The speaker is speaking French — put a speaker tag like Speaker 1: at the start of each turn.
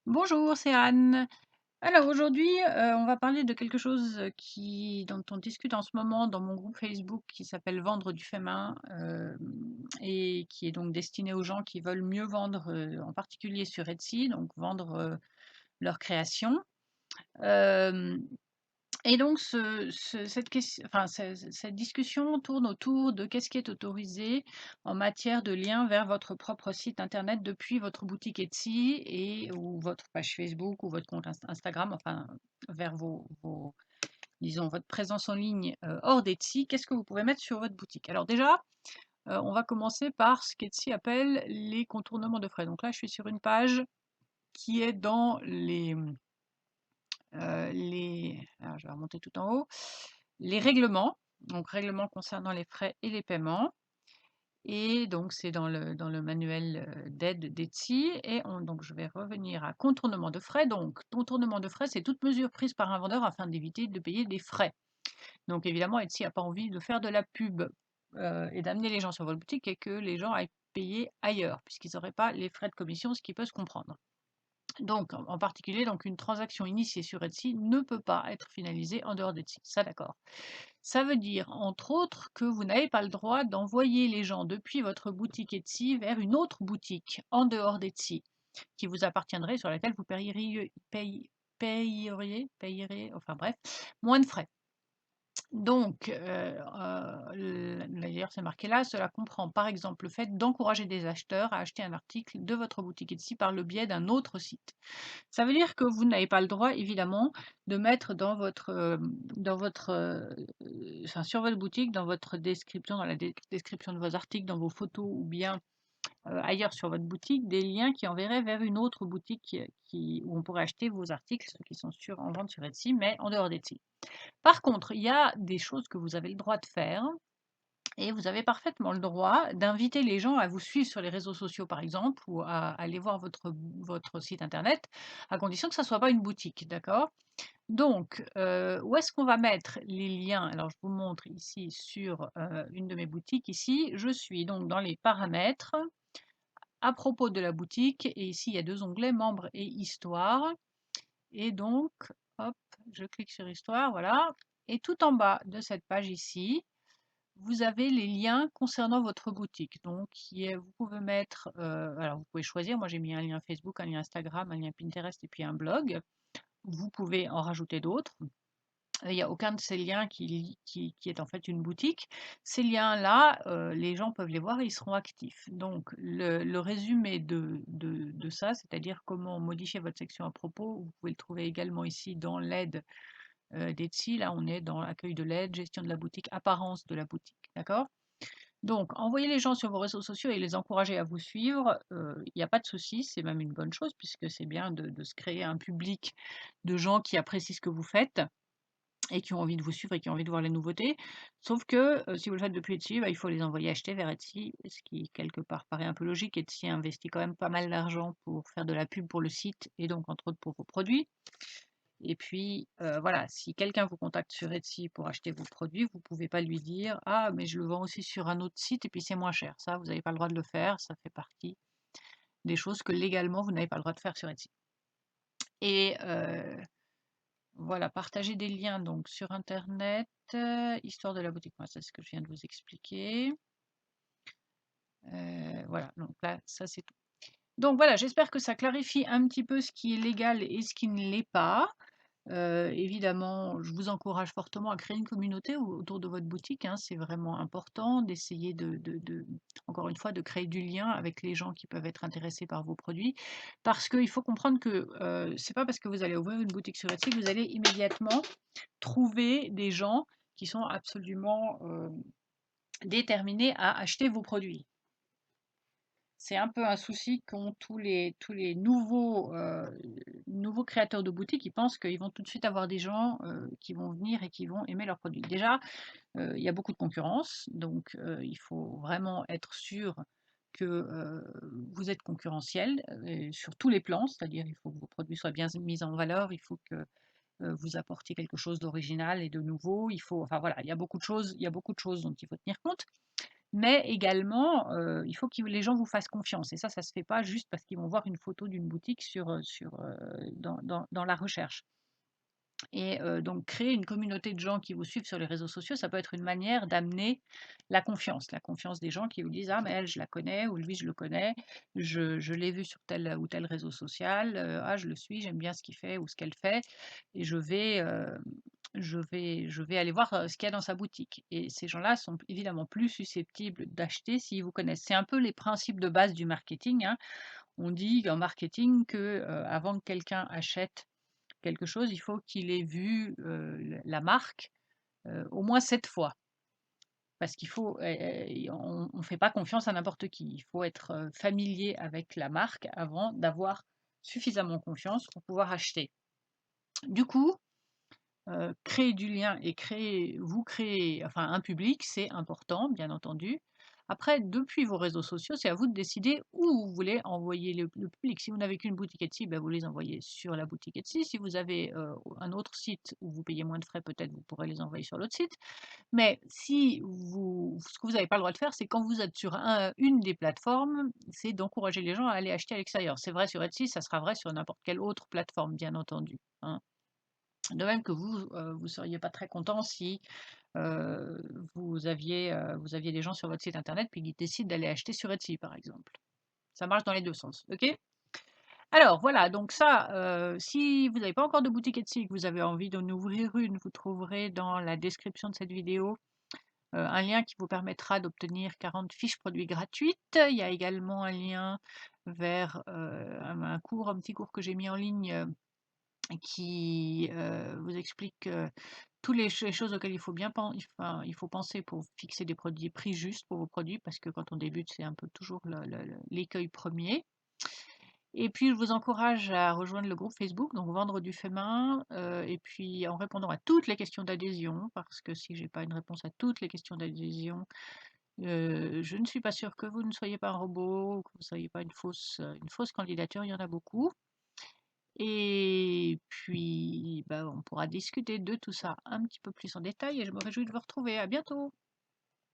Speaker 1: Bonjour, c'est Anne. Alors aujourd'hui, on va parler de quelque chose, dont on discute en ce moment dans mon groupe Facebook qui s'appelle «Vendre du fait main», et qui est donc destiné aux gens qui veulent mieux vendre, en particulier sur Etsy, donc vendre, leurs créations. Hem et donc cette discussion tourne autour de qu'est-ce qui est autorisé en matière de lien vers votre propre site internet depuis votre boutique Etsy ou votre page Facebook ou votre compte Instagram, enfin vers disons, votre présence en ligne hors d'Etsy. Qu'est-ce que vous pouvez mettre sur votre boutique? Alors déjà, on va commencer par ce qu'Etsy appelle les contournements de frais. Donc là, je suis sur une page qui est dans alors je vais remonter tout en haut, les règlements, donc règlements concernant les frais et les paiements. Et donc c'est dans le manuel d'aide d'Etsy. Donc je vais revenir à contournement de frais. Donc contournement de frais, c'est toute mesure prise par un vendeur afin d'éviter de payer des frais. Donc évidemment, Etsy n'a pas envie de faire de la pub et d'amener les gens sur votre boutique et que les gens aillent payer ailleurs, puisqu'ils n'auraient pas les frais de commission, ce qui peut se comprendre. Donc, en particulier, donc une transaction initiée sur Etsy ne peut pas être finalisée en dehors d'Etsy. Ça, d'accord. Ça veut dire, entre autres, que vous n'avez pas le droit d'envoyer les gens depuis votre boutique Etsy vers une autre boutique en dehors d'Etsy qui vous appartiendrait, sur laquelle vous payeriez, enfin bref, moins de frais. Donc, d'ailleurs, c'est marqué là, cela comprend par exemple le fait d'encourager des acheteurs à acheter un article de votre boutique Etsy par le biais d'un autre site. Ça veut dire que vous n'avez pas le droit, évidemment, de mettre enfin, sur votre boutique, dans votre description, dans la description de vos articles, dans vos photos ou bien ailleurs sur votre boutique, des liens qui enverraient vers une autre boutique où on pourrait acheter vos articles, ceux qui sont en vente sur Etsy, mais en dehors d'Etsy. Par contre, il y a des choses que vous avez le droit de faire et vous avez parfaitement le droit d'inviter les gens à vous suivre sur les réseaux sociaux, par exemple, ou à aller voir votre site internet, à condition que ça ne soit pas une boutique, d'accord? Donc, où est-ce qu'on va mettre les liens? Alors, je vous montre ici sur une de mes boutiques. Ici, je suis donc dans les paramètres à propos de la boutique, et ici, il y a deux onglets, membres et histoire. Et donc, hop, je clique sur histoire, voilà. Et tout en bas de cette page ici, vous avez les liens concernant votre boutique. Donc, vous pouvez mettre, alors vous pouvez choisir, moi j'ai mis un lien Facebook, un lien Instagram, un lien Pinterest et puis un blog. Vous pouvez en rajouter d'autres. Il n'y a aucun de ces liens qui est en fait une boutique. Ces liens-là, les gens peuvent les voir et ils seront actifs. Donc, le résumé de ça, c'est-à-dire comment modifier votre section à propos, vous pouvez le trouver également ici dans l'aide d'Etsy. Là, on est dans l'accueil de l'aide, gestion de la boutique, apparence de la boutique. D'accord? Donc, envoyer les gens sur vos réseaux sociaux et les encourager à vous suivre, il n'y a pas de souci, c'est même une bonne chose puisque c'est bien de se créer un public de gens qui apprécient ce que vous faites et qui ont envie de vous suivre et qui ont envie de voir les nouveautés. Sauf que si vous le faites depuis Etsy, bah, il faut les envoyer acheter vers Etsy, ce qui quelque part paraît un peu logique. Etsy investit quand même pas mal d'argent pour faire de la pub pour le site et donc entre autres pour vos produits. Et puis voilà, si quelqu'un vous contacte sur Etsy pour acheter vos produits, vous ne pouvez pas lui dire: «Ah, mais je le vends aussi sur un autre site et puis c'est moins cher». Ça, vous n'avez pas le droit de le faire, ça fait partie des choses que légalement vous n'avez pas le droit de faire sur Etsy. Et voilà, partager des liens donc sur internet, histoire de la boutique, moi c'est ce que je viens de vous expliquer. Voilà, donc là, ça c'est tout. Donc voilà, j'espère que ça clarifie un petit peu ce qui est légal et ce qui ne l'est pas. Évidemment, je vous encourage fortement à créer une communauté autour de votre boutique, hein. C'est vraiment important d'essayer encore une fois, de créer du lien avec les gens qui peuvent être intéressés par vos produits. Parce qu'il faut comprendre que c'est pas parce que vous allez ouvrir une boutique sur Etsy que vous allez immédiatement trouver des gens qui sont absolument déterminés à acheter vos produits. C'est un peu un souci qu'ont tous les nouveaux créateurs de boutiques. Ils pensent qu'ils vont tout de suite avoir des gens qui vont venir et qui vont aimer leurs produits. Déjà, il y a beaucoup de concurrence, donc il faut vraiment être sûr que vous êtes concurrentiel sur tous les plans, c'est-à-dire il faut que vos produits soient bien mis en valeur, il faut que vous apportiez quelque chose d'original et de nouveau. Enfin voilà, il y a beaucoup de choses dont il faut tenir compte. Mais également, il faut que les gens vous fassent confiance et ça se fait pas juste parce qu'ils vont voir une photo d'une boutique dans la recherche. Et donc créer une communauté de gens qui vous suivent sur les réseaux sociaux, ça peut être une manière d'amener la confiance des gens qui vous disent: «Ah mais elle, je la connais» ou «Lui, je le connais, je l'ai vu sur tel ou tel réseau social, ah je le suis, j'aime bien ce qu'il fait ou ce qu'elle fait et je vais aller voir, ce qu'il y a dans sa boutique» et ces gens-là sont évidemment plus susceptibles d'acheter s'ils vous connaissent. C'est un peu les principes de base du marketing, hein. On dit en marketing que, avant que quelqu'un achète quelque chose, il faut qu'il ait vu, la marque, au moins 7 fois. Parce qu'il faut, on ne fait pas confiance à n'importe qui. Il faut être, familier avec la marque avant d'avoir suffisamment confiance pour pouvoir acheter. Du coup, créer du lien et créer enfin un public, c'est important, bien entendu. Après, depuis vos réseaux sociaux, c'est à vous de décider où vous voulez envoyer le public. Si vous n'avez qu'une boutique Etsy, ben vous les envoyez sur la boutique Etsy. Si vous avez, un autre site où vous payez moins de frais, peut-être vous pourrez les envoyer sur l'autre site. Mais ce que vous n'avez pas le droit de faire, c'est quand vous êtes sur une des plateformes, c'est d'encourager les gens à aller acheter à l'extérieur. C'est vrai sur Etsy, ça sera vrai sur n'importe quelle autre plateforme, bien entendu, hein. De même que vous seriez pas très content si, vous aviez des gens sur votre site internet puis qu'ils décident d'aller acheter sur Etsy, par exemple. Ça marche dans les 2 sens, OK? Alors voilà, donc ça, si vous n'avez pas encore de boutique Etsy et que vous avez envie d'en ouvrir une, vous trouverez dans la description de cette vidéo, un lien qui vous permettra d'obtenir 40 fiches produits gratuites. Il y a également un lien vers, un petit cours que j'ai mis en ligne, qui, vous explique, tous les choses auxquelles il faut bien enfin, il faut penser pour fixer des prix justes pour vos produits parce que quand on débute, c'est un peu toujours l'écueil premier. Et puis je vous encourage à rejoindre le groupe Facebook, donc Vendre du fait main, et puis en répondant à toutes les questions d'adhésion, parce que si j'ai pas une réponse à toutes les questions d'adhésion, je ne suis pas sûre que vous ne soyez pas un robot ou que vous ne soyez pas une fausse candidature, il y en a beaucoup. Et puis, bah, on pourra discuter de tout ça un petit peu plus en détail et je me réjouis de vous retrouver. À bientôt!